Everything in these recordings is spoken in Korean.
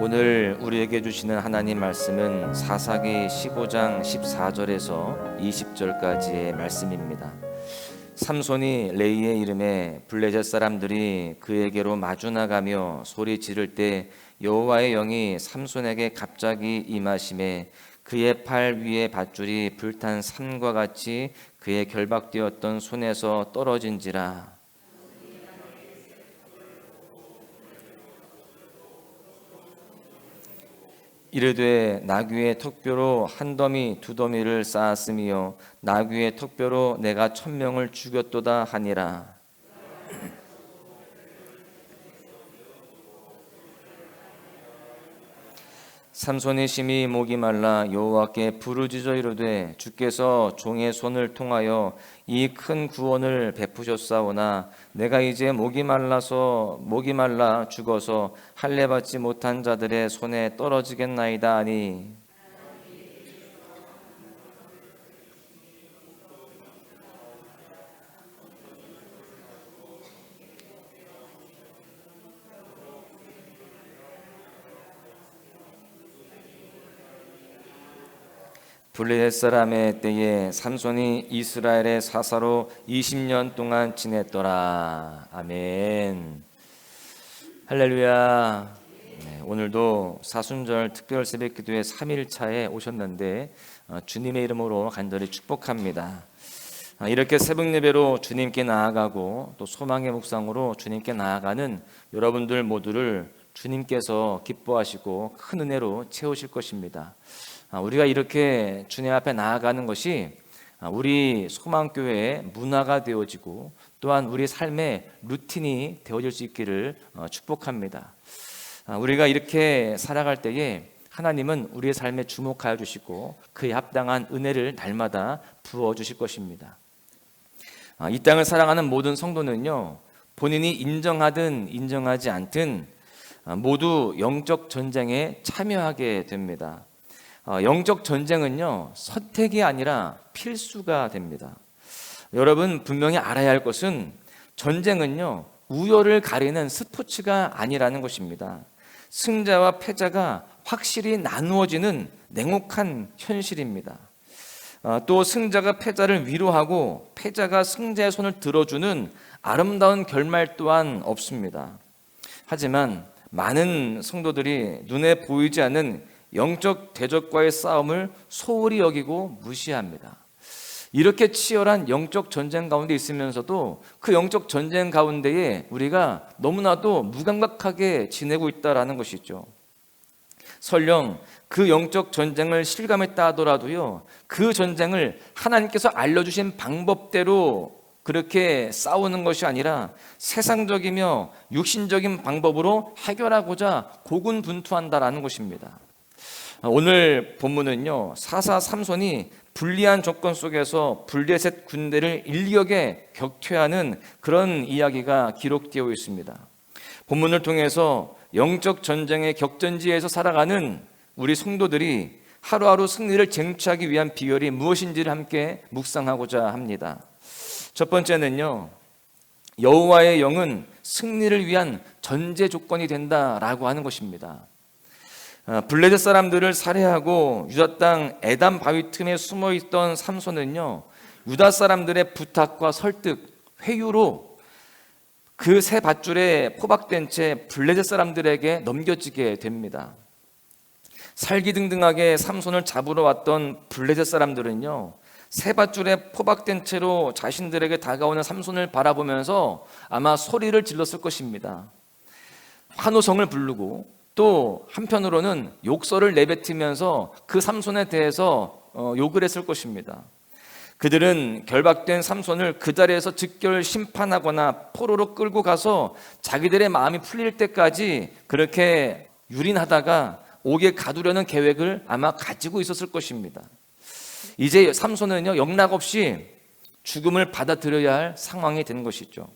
오늘 우리에게 주시는 하나님 말씀은 사사기 15장 14절에서 20절까지의 말씀입니다. 삼손이 레이의 이름에 블레셋 사람들이 그에게로 마주 나가며 소리 지를 때 여호와의 영이 삼손에게 갑자기 임하심에 그의 팔 위에 밧줄이 불탄 산과 같이 그의 결박되었던 손에서 떨어진지라. 이르되 나귀의 턱뼈로 한 더미 두 더미를 쌓았으며 나귀의 턱뼈로 내가 1000명을 죽였도다 하니라. 삼손이 심히 목이 말라 여호와께 부르짖어 이르되 주께서 종의 손을 통하여 이 큰 구원을 베푸셨사오나 내가 이제 목이 말라 죽어서 할례 받지 못한 자들의 손에 떨어지겠나이다 하니 블레셋 사람의 때에 삼손이 이스라엘의 사사로 20년 동안 지냈더라. 아멘. 할렐루야. 오늘도 사순절 특별 새벽기도회 3일차에 오셨는데 주님의 이름으로 간절히 축복합니다. 이렇게 새벽 예배로 주님께 나아가고 또 소망의 묵상으로 주님께 나아가는 여러분들 모두를 주님께서 기뻐하시고 큰 은혜로 채우실 것입니다. 우리가 이렇게 주님 앞에 나아가는 것이 우리 소망교회의 문화가 되어지고 또한 우리 삶의 루틴이 되어질 수 있기를 축복합니다. 우리가 이렇게 살아갈 때에 하나님은 우리의 삶에 주목하여 주시고 그에 합당한 은혜를 날마다 부어주실 것입니다. 이 땅을 살아가는 모든 성도는요, 본인이 인정하든 인정하지 않든 모두 영적 전쟁에 참여하게 됩니다. 영적 전쟁은요, 선택이 아니라 필수가 됩니다. 여러분 분명히 알아야 할 것은 전쟁은요, 우열을 가리는 스포츠가 아니라는 것입니다. 승자와 패자가 확실히 나누어지는 냉혹한 현실입니다. 또 승자가 패자를 위로하고 패자가 승자의 손을 들어주는 아름다운 결말 또한 없습니다. 하지만 많은 성도들이 눈에 보이지 않는 영적 대적과의 싸움을 소홀히 여기고 무시합니다. 이렇게 치열한 영적 전쟁 가운데 있으면서도 그 영적 전쟁 가운데에 우리가 너무나도 무감각하게 지내고 있다는 것이죠. 설령 그 영적 전쟁을 실감했다 하더라도요, 그 전쟁을 하나님께서 알려주신 방법대로 그렇게 싸우는 것이 아니라 세상적이며 육신적인 방법으로 해결하고자 고군분투한다라는 것입니다. 오늘 본문은요, 사사 삼손이 불리한 조건 속에서 블레셋 군대를 일격에 격퇴하는 그런 이야기가 기록되어 있습니다. 본문을 통해서 영적 전쟁의 격전지에서 살아가는 우리 성도들이 하루하루 승리를 쟁취하기 위한 비결이 무엇인지를 함께 묵상하고자 합니다. 첫 번째는요, 여호와의 영은 승리를 위한 전제 조건이 된다라고 하는 것입니다. 블레셋 사람들을 살해하고 유다 땅 에담 바위 틈에 숨어있던 삼손은요, 유다 사람들의 부탁과 설득, 회유로 그 새 밧줄에 포박된 채 블레셋 사람들에게 넘겨지게 됩니다. 살기등등하게 삼손을 잡으러 왔던 블레셋 사람들은요, 새 밧줄에 포박된 채로 자신들에게 다가오는 삼손을 바라보면서 아마 소리를 질렀을 것입니다. 환호성을 부르고 또 한편으로는 욕설을 내뱉으면서 그 삼손에 대해서 욕을 했을 것입니다. 그들은 결박된 삼손을 그 자리에서 즉결 심판하거나 포로로 끌고 가서 자기들의 마음이 풀릴 때까지 그렇게 유린하다가 옥에 가두려는 계획을 아마 가지고 있었을 것입니다. 이제 삼손은요, 영락없이 죽음을 받아들여야 할 상황이 된 것이죠.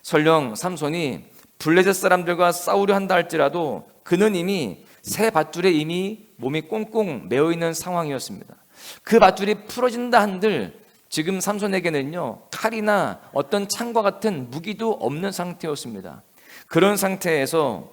설령 삼손이 블레셋 사람들과 싸우려 한다 할지라도 그는 이미 새 밧줄에 이미 몸이 꽁꽁 매어 있는 상황이었습니다. 그 밧줄이 풀어진다 한들 지금 삼손에게는요, 칼이나 어떤 창과 같은 무기도 없는 상태였습니다. 그런 상태에서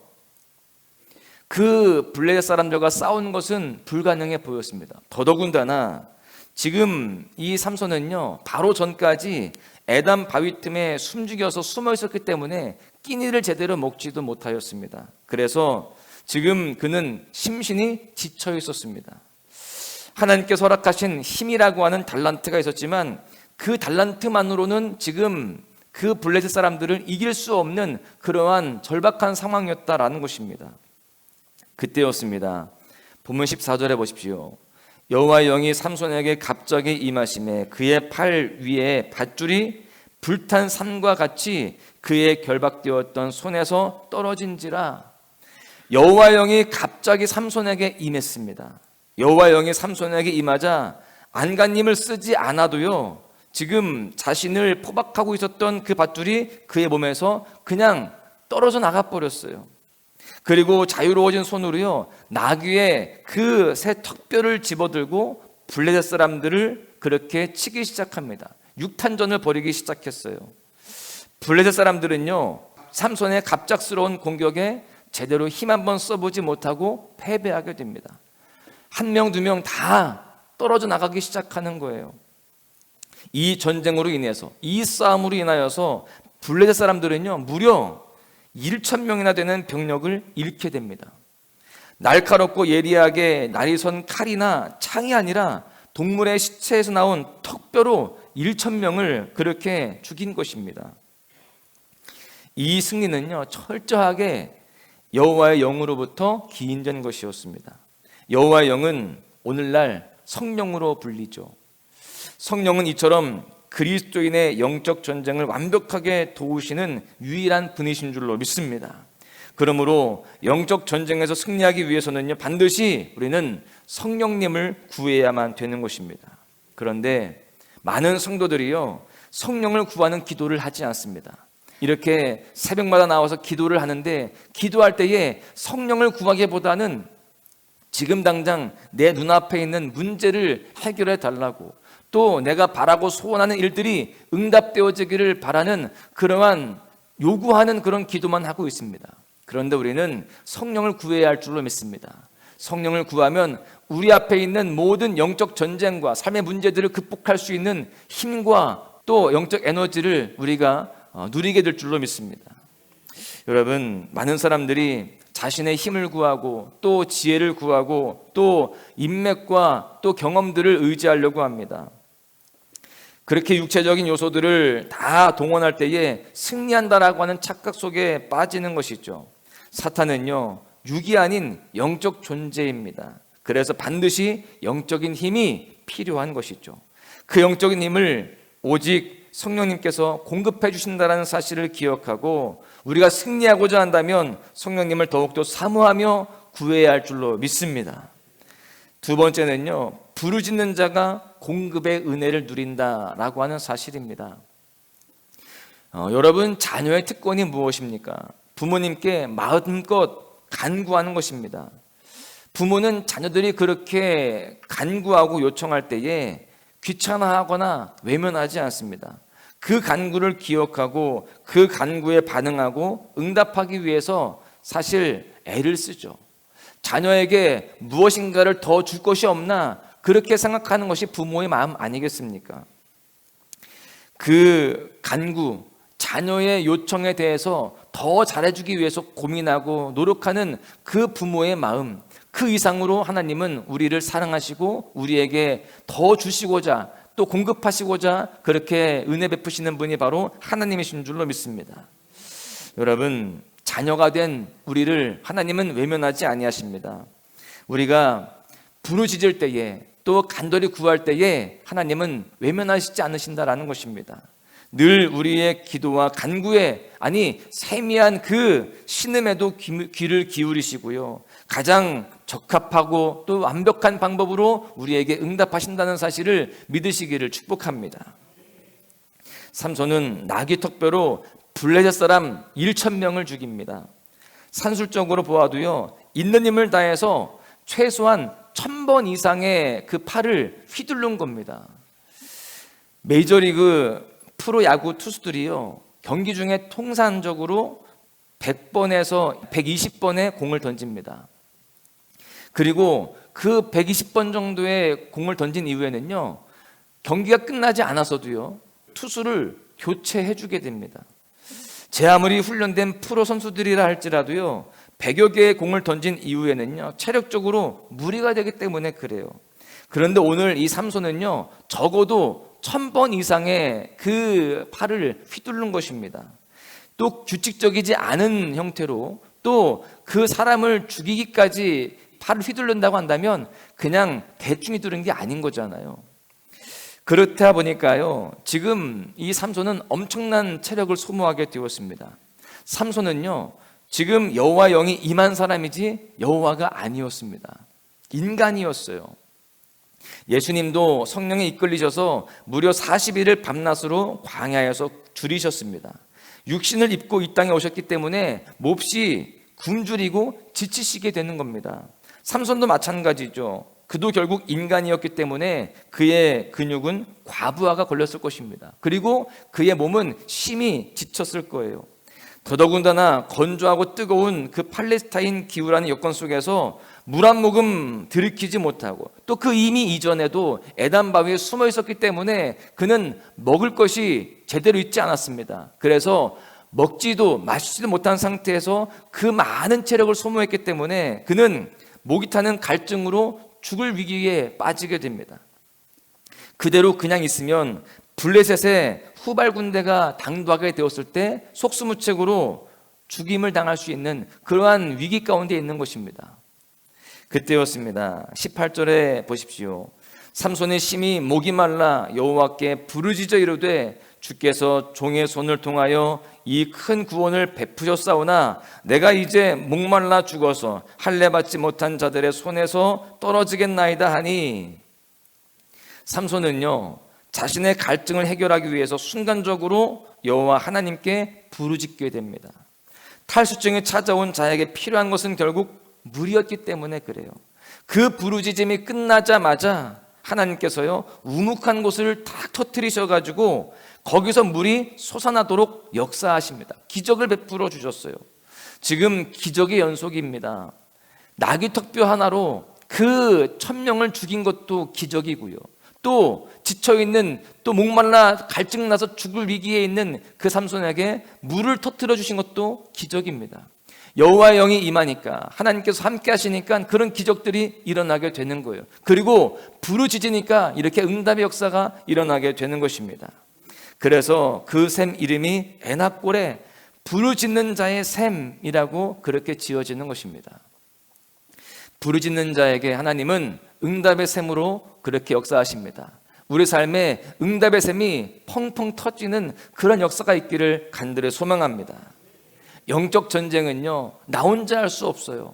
그 블레셋 사람들과 싸우는 것은 불가능해 보였습니다. 더더군다나 지금 이 삼손은요, 바로 전까지 에담 바위 틈에 숨죽여서 숨어 있었기 때문에 끼니를 제대로 먹지도 못하였습니다. 그래서 지금 그는 심신이 지쳐 있었습니다. 하나님께서 허락하신 힘이라고 하는 달란트가 있었지만 그 달란트만으로는 지금 그 블레셋 사람들을 이길 수 없는 그러한 절박한 상황이었다라는 것입니다. 그때였습니다. 본문 14절에 보십시오. 여호와의 영이 삼손에게 갑자기 임하심에 그의 팔 위에 밧줄이 불탄 산과 같이 그의 결박되었던 손에서 떨어진지라. 여호와의 영이 갑자기 삼손에게 임했습니다. 여호와의 영이 삼손에게 임하자 안간힘을 쓰지 않아도요, 지금 자신을 포박하고 있었던 그 밧줄이 그의 몸에서 그냥 떨어져 나가 버렸어요. 그리고 자유로워진 손으로요, 나귀의 그 새 턱뼈를 집어들고 블레셋 사람들을 그렇게 치기 시작합니다. 육탄전을 벌이기 시작했어요. 블레셋 사람들은요, 삼손의 갑작스러운 공격에 제대로 힘 한번 써보지 못하고 패배하게 됩니다. 한 명, 두 명 다 떨어져 나가기 시작하는 거예요. 이 전쟁으로 인해서, 이 싸움으로 인하여서 블레셋 사람들은요, 무려 1,000명이나 되는 병력을 잃게 됩니다. 날카롭고 예리하게 날이 선 칼이나 창이 아니라 동물의 시체에서 나온 턱뼈로 1,000명을 그렇게 죽인 것입니다. 이 승리는요, 철저하게 여호와의 영으로부터 기인된 것이었습니다. 여호와의 영은 오늘날 성령으로 불리죠. 성령은 이처럼 그리스도인의 영적 전쟁을 완벽하게 도우시는 유일한 분이신 줄로 믿습니다. 그러므로 영적 전쟁에서 승리하기 위해서는요, 반드시 우리는 성령님을 구해야만 되는 것입니다. 그런데 많은 성도들이요, 성령을 구하는 기도를 하지 않습니다. 이렇게 새벽마다 나와서 기도를 하는데, 기도할 때에 성령을 구하기보다는 지금 당장 내 눈앞에 있는 문제를 해결해 달라고, 또 내가 바라고 소원하는 일들이 응답되어지기를 바라는 그러한 요구하는 그런 기도만 하고 있습니다. 그런데 우리는 성령을 구해야 할 줄로 믿습니다. 성령을 구하면 우리 앞에 있는 모든 영적 전쟁과 삶의 문제들을 극복할 수 있는 힘과 또 영적 에너지를 우리가 누리게 될 줄로 믿습니다. 여러분, 많은 사람들이 자신의 힘을 구하고 또 지혜를 구하고 또 인맥과 또 경험들을 의지하려고 합니다. 그렇게 육체적인 요소들을 다 동원할 때에 승리한다라고 하는 착각 속에 빠지는 것이죠. 사탄은요, 육이 아닌 영적 존재입니다. 그래서 반드시 영적인 힘이 필요한 것이죠. 그 영적인 힘을 오직 성령님께서 공급해 주신다는 사실을 기억하고 우리가 승리하고자 한다면 성령님을 더욱더 사모하며 구해야 할 줄로 믿습니다. 두 번째는요, 부르짖는 자가 공급의 은혜를 누린다라고 하는 사실입니다. 여러분, 자녀의 특권이 무엇입니까? 부모님께 마음껏 간구하는 것입니다. 부모는 자녀들이 그렇게 간구하고 요청할 때에 귀찮아하거나 외면하지 않습니다. 그 간구를 기억하고 그 간구에 반응하고 응답하기 위해서 사실 애를 쓰죠. 자녀에게 무엇인가를 더 줄 것이 없나 그렇게 생각하는 것이 부모의 마음 아니겠습니까? 그 간구, 자녀의 요청에 대해서 더 잘해주기 위해서 고민하고 노력하는 그 부모의 마음, 그 이상으로 하나님은 우리를 사랑하시고 우리에게 더 주시고자 또 공급하시고자 그렇게 은혜 베푸시는 분이 바로 하나님이신 줄로 믿습니다. 여러분, 자녀가 된 우리를 하나님은 외면하지 아니하십니다. 우리가 부르짖을 때에 또 간절히 구할 때에 하나님은 외면하시지 않으신다라는 것입니다. 늘 우리의 기도와 간구에, 아니 세미한 그 신음에도 귀를 기울이시고요, 가장 적합하고 또 완벽한 방법으로 우리에게 응답하신다는 사실을 믿으시기를 축복합니다. 삼손은 나귀 턱뼈로 블레셋 사람 1,000명을 죽입니다. 산술적으로 보아도요, 있는 힘을 다해서 최소한 1,000번 이상의 그 팔을 휘두른 겁니다. 메이저리그 프로야구 투수들이요, 경기 중에 통산적으로 100번에서 120번의 공을 던집니다. 그리고 그 120번 정도의 공을 던진 이후에는요, 경기가 끝나지 않아서도요, 투수를 교체해 주게 됩니다. 제 아무리 훈련된 프로 선수들이라 할지라도요, 100여 개의 공을 던진 이후에는요, 체력적으로 무리가 되기 때문에 그래요. 그런데 오늘 이 삼손은요, 적어도 1000번 이상의 그 팔을 휘두른 것입니다. 또 규칙적이지 않은 형태로, 또 그 사람을 죽이기까지 팔을 휘둘른다고 한다면 그냥 대충 휘두른 게 아닌 거잖아요. 그렇다 보니까요, 지금 이 삼손은 엄청난 체력을 소모하게 되었습니다. 삼손은요, 지금 여호와 영이 임한 사람이지 여호와가 아니었습니다. 인간이었어요. 예수님도 성령에 이끌리셔서 무려 40일을 밤낮으로 광야에서 줄이셨습니다. 육신을 입고 이 땅에 오셨기 때문에 몹시 굶주리고 지치시게 되는 겁니다. 삼손도 마찬가지죠. 그도 결국 인간이었기 때문에 그의 근육은 과부하가 걸렸을 것입니다. 그리고 그의 몸은 심히 지쳤을 거예요. 더더군다나 건조하고 뜨거운 그 팔레스타인 기후라는 여건 속에서 물 한 모금 들이키지 못하고, 또 그 이미 이전에도 에단 바위에 숨어 있었기 때문에 그는 먹을 것이 제대로 있지 않았습니다. 그래서 먹지도 마시지도 못한 상태에서 그 많은 체력을 소모했기 때문에 그는 목이 타는 갈증으로 죽을 위기에 빠지게 됩니다. 그대로 그냥 있으면 블레셋의 후발 군대가 당도하게 되었을 때 속수무책으로 죽임을 당할 수 있는 그러한 위기 가운데 있는 것입니다. 그때였습니다. 18절에 보십시오. 삼손이 심히 목이 말라 여호와께 부르짖어 이르되 주께서 종의 손을 통하여 이 큰 구원을 베푸셨사오나 내가 이제 목말라 죽어서 할례 받지 못한 자들의 손에서 떨어지겠나이다 하니, 삼손은요, 자신의 갈증을 해결하기 위해서 순간적으로 여호와 하나님께 부르짖게 됩니다. 탈수증이 찾아온 자에게 필요한 것은 결국 물이었기 때문에 그래요. 그 부르짖음이 끝나자마자 하나님께서요, 우묵한 곳을 탁 터뜨리셔가지고 거기서 물이 솟아나도록 역사하십니다. 기적을 베풀어 주셨어요. 지금 기적의 연속입니다. 나귀 턱뼈 하나로 그 1000명을 죽인 것도 기적이고요, 또 지쳐있는, 또 목말라 갈증나서 죽을 위기에 있는 그 삼손에게 물을 터뜨려 주신 것도 기적입니다. 여호와의 영이 임하니까, 하나님께서 함께 하시니까 그런 기적들이 일어나게 되는 거예요. 그리고 부르짖으니까 이렇게 응답의 역사가 일어나게 되는 것입니다. 그래서 그 샘 이름이 에낙골에 부르짖는 자의 샘이라고 그렇게 지어지는 것입니다. 부르짖는 자에게 하나님은 응답의 샘으로 그렇게 역사하십니다. 우리 삶에 응답의 샘이 펑펑 터지는 그런 역사가 있기를 간절히 소망합니다. 영적 전쟁은요, 나 혼자 할 수 없어요.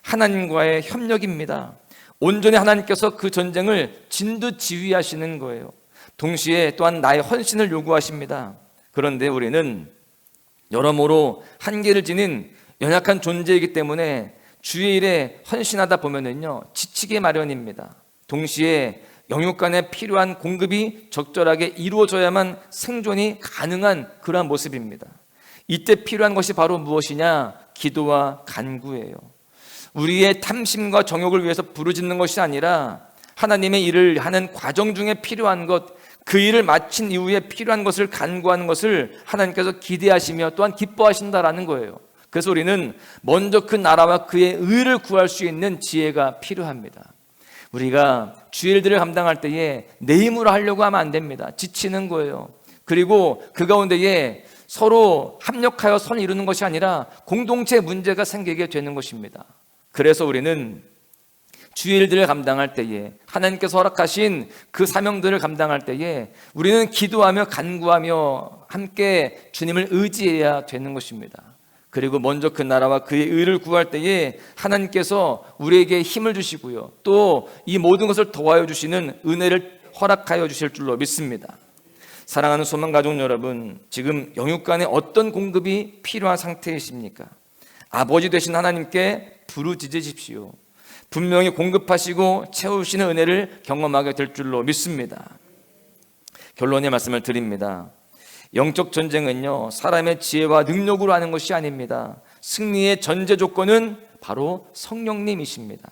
하나님과의 협력입니다. 온전히 하나님께서 그 전쟁을 진두지휘하시는 거예요. 동시에 또한 나의 헌신을 요구하십니다. 그런데 우리는 여러모로 한계를 지닌 연약한 존재이기 때문에 주의 일에 헌신하다 보면은요, 지치게 마련입니다. 동시에 영육간에 필요한 공급이 적절하게 이루어져야만 생존이 가능한 그러한 모습입니다. 이때 필요한 것이 바로 무엇이냐? 기도와 간구예요. 우리의 탐심과 정욕을 위해서 부르짖는 것이 아니라 하나님의 일을 하는 과정 중에 필요한 것, 그 일을 마친 이후에 필요한 것을 간구하는 것을 하나님께서 기대하시며 또한 기뻐하신다라는 거예요. 그래서 우리는 먼저 그 나라와 그의 의를 구할 수 있는 지혜가 필요합니다. 우리가 주의 일들을 감당할 때에 내 힘으로 하려고 하면 안 됩니다. 지치는 거예요. 그리고 그 가운데에 서로 합력하여 선을 이루는 것이 아니라 공동체 문제가 생기게 되는 것입니다. 그래서 우리는 주의 일들을 감당할 때에, 하나님께서 허락하신 그 사명들을 감당할 때에 우리는 기도하며 간구하며 함께 주님을 의지해야 되는 것입니다. 그리고 먼저 그 나라와 그의 의를 구할 때에 하나님께서 우리에게 힘을 주시고요, 또 이 모든 것을 도와여 주시는 은혜를 허락하여 주실 줄로 믿습니다. 사랑하는 소망가족 여러분, 지금 영육간에 어떤 공급이 필요한 상태이십니까? 아버지 되신 하나님께 부르짖으십시오. 분명히 공급하시고 채우시는 은혜를 경험하게 될 줄로 믿습니다. 결론의 말씀을 드립니다. 영적 전쟁은요, 사람의 지혜와 능력으로 하는 것이 아닙니다. 승리의 전제 조건은 바로 성령님이십니다.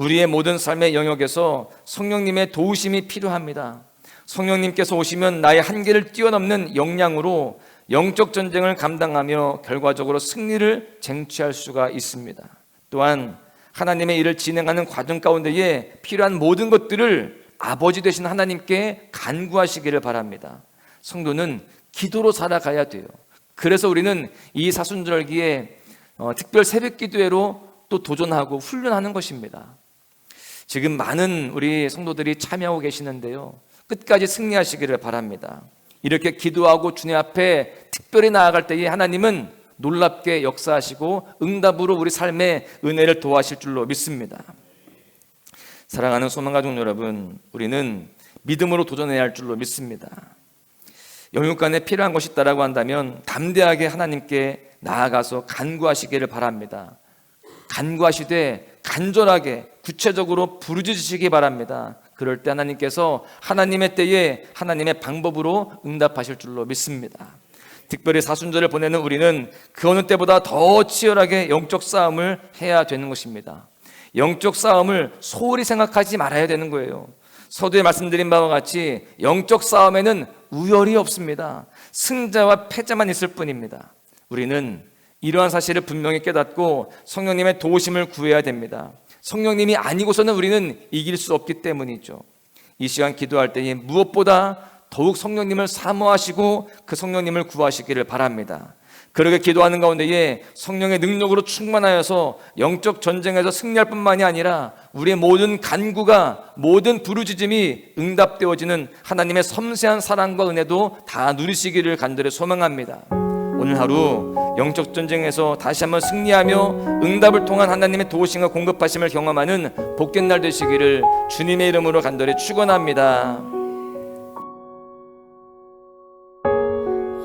우리의 모든 삶의 영역에서 성령님의 도우심이 필요합니다. 성령님께서 오시면 나의 한계를 뛰어넘는 역량으로 영적 전쟁을 감당하며 결과적으로 승리를 쟁취할 수가 있습니다. 또한 하나님의 일을 진행하는 과정 가운데에 필요한 모든 것들을 아버지 되신 하나님께 간구하시기를 바랍니다. 성도는 기도로 살아가야 돼요. 그래서 우리는 이 사순절기에 특별 새벽 기도회로 또 도전하고 훈련하는 것입니다. 지금 많은 우리 성도들이 참여하고 계시는데요, 끝까지 승리하시기를 바랍니다. 이렇게 기도하고 주님 앞에 특별히 나아갈 때에 하나님은 놀랍게 역사하시고 응답으로 우리 삶의 은혜를 도와실 줄로 믿습니다. 사랑하는 소망가족 여러분, 우리는 믿음으로 도전해야 할 줄로 믿습니다. 영육간에 필요한 것이 있다고 한다면 담대하게 하나님께 나아가서 간구하시기를 바랍니다. 간구하시되 간절하게 구체적으로 부르짖으시기 바랍니다. 그럴 때 하나님께서 하나님의 때에 하나님의 방법으로 응답하실 줄로 믿습니다. 특별히 사순절을 보내는 우리는 그 어느 때보다 더 치열하게 영적 싸움을 해야 되는 것입니다. 영적 싸움을 소홀히 생각하지 말아야 되는 거예요. 서두에 말씀드린 바와 같이 영적 싸움에는 우열이 없습니다. 승자와 패자만 있을 뿐입니다. 우리는 이러한 사실을 분명히 깨닫고 성령님의 도우심을 구해야 됩니다. 성령님이 아니고서는 우리는 이길 수 없기 때문이죠. 이 시간 기도할 때에 무엇보다 더욱 성령님을 사모하시고 그 성령님을 구하시기를 바랍니다. 그렇게 기도하는 가운데에 성령의 능력으로 충만하여서 영적 전쟁에서 승리할 뿐만이 아니라 우리의 모든 간구가, 모든 부르짖음이 응답되어지는 하나님의 섬세한 사랑과 은혜도 다 누리시기를 간절히 소망합니다. 오늘 하루 영적 전쟁에서 다시 한번 승리하며 응답을 통한 하나님의 도우심과 공급하심을 경험하는 복된 날 되시기를 주님의 이름으로 간절히 축원합니다.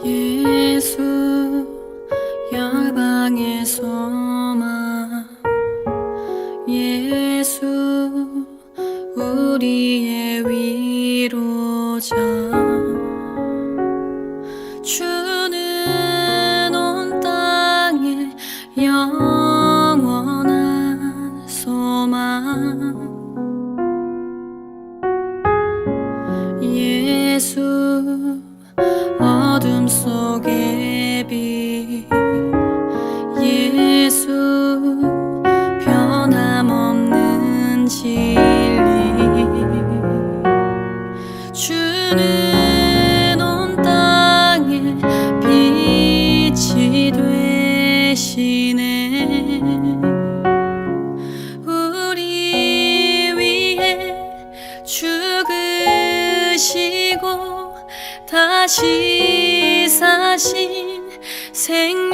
예수 열방의 소망, 예수 우리의 위로자, 주는 온 땅에 영원한 소망, 예수 어둠 속의 빛, 예수 변함없는 진리, 주는 온 땅에 빛이 되시네. 우리 위해 죽으시고 다시 사신 생